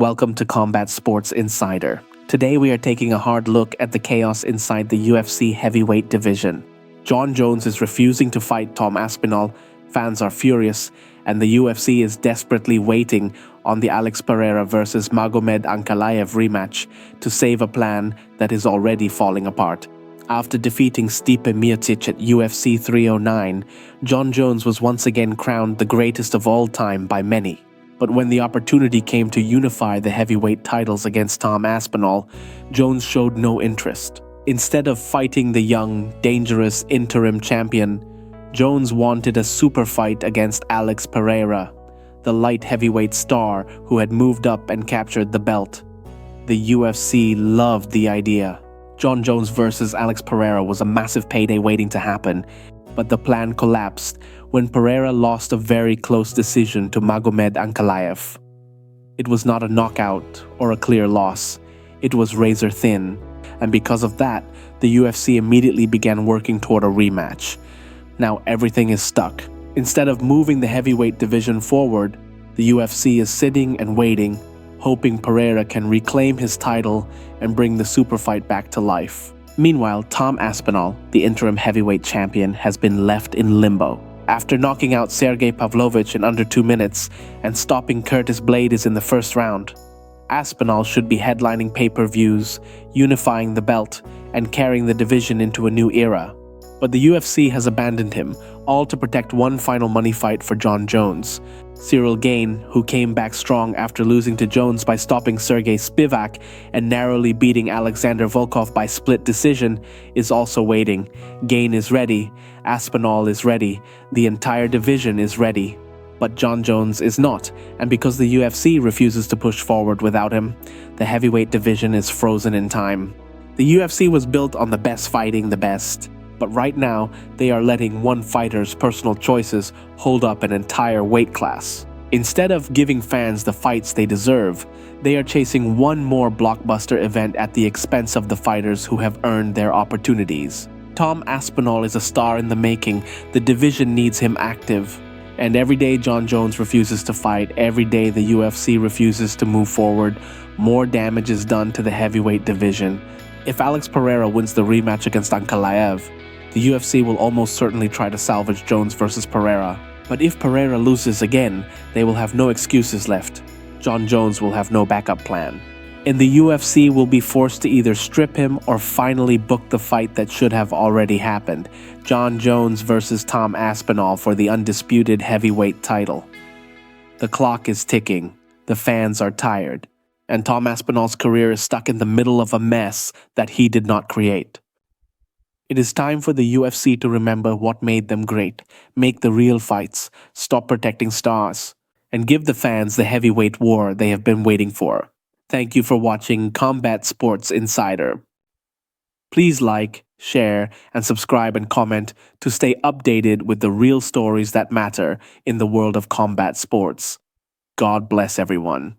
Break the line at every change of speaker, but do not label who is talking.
Welcome to Combat Sports Insider. Today we are taking a hard look at the chaos inside the UFC heavyweight division. Jon Jones is refusing to fight Tom Aspinall, fans are furious, and the UFC is desperately waiting on the Alex Pereira vs Magomed Ankalaev rematch to save a plan that is already falling apart. After defeating Stipe Miocic at UFC 309, Jon Jones was once again crowned the greatest of all time by many. But when the opportunity came to unify the heavyweight titles against Tom Aspinall, Jones showed no interest. Instead of fighting the young, dangerous interim champion, Jones wanted a super fight against Alex Pereira, the light heavyweight star who had moved up and captured the belt. The UFC loved the idea. Jon Jones versus Alex Pereira was a massive payday waiting to happen, but the plan collapsed when Pereira lost a very close decision to Magomed Ankalaev. It was not a knockout or a clear loss, it was razor thin, and because of that, the UFC immediately began working toward a rematch. Now everything is stuck. Instead of moving the heavyweight division forward, the UFC is sitting and waiting, hoping Pereira can reclaim his title and bring the super fight back to life. Meanwhile, Tom Aspinall, the interim heavyweight champion, has been left in limbo. After knocking out Sergey Pavlovich in under 2 minutes and stopping Curtis Blades in the first round, Aspinall should be headlining pay-per-views, unifying the belt, and carrying the division into a new era. But the UFC has abandoned him, all to protect one final money fight for Jon Jones. Cyril Gane, who came back strong after losing to Jones by stopping Sergey Spivak and narrowly beating Alexander Volkov by split decision, is also waiting. Gane is ready, Aspinall is ready, the entire division is ready. But Jon Jones is not, and because the UFC refuses to push forward without him, the heavyweight division is frozen in time. The UFC was built on the best fighting the best. But right now, they are letting one fighter's personal choices hold up an entire weight class. Instead of giving fans the fights they deserve, they are chasing one more blockbuster event at the expense of the fighters who have earned their opportunities. Tom Aspinall is a star in the making, the division needs him active. And every day Jon Jones refuses to fight, every day the UFC refuses to move forward, more damage is done to the heavyweight division. If Alex Pereira wins the rematch against Ankalaev, the UFC will almost certainly try to salvage Jones versus Pereira. But if Pereira loses again, they will have no excuses left. Jon Jones will have no backup plan. And the UFC will be forced to either strip him or finally book the fight that should have already happened. Jon Jones versus Tom Aspinall for the undisputed heavyweight title. The clock is ticking. The fans are tired. And Tom Aspinall's career is stuck in the middle of a mess that he did not create. It is time for the UFC to remember what made them great, make the real fights, stop protecting stars, and give the fans the heavyweight war they have been waiting for. Thank you for watching Combat Sports Insider. Please like, share, and subscribe and comment to stay updated with the real stories that matter in the world of combat sports. God bless everyone.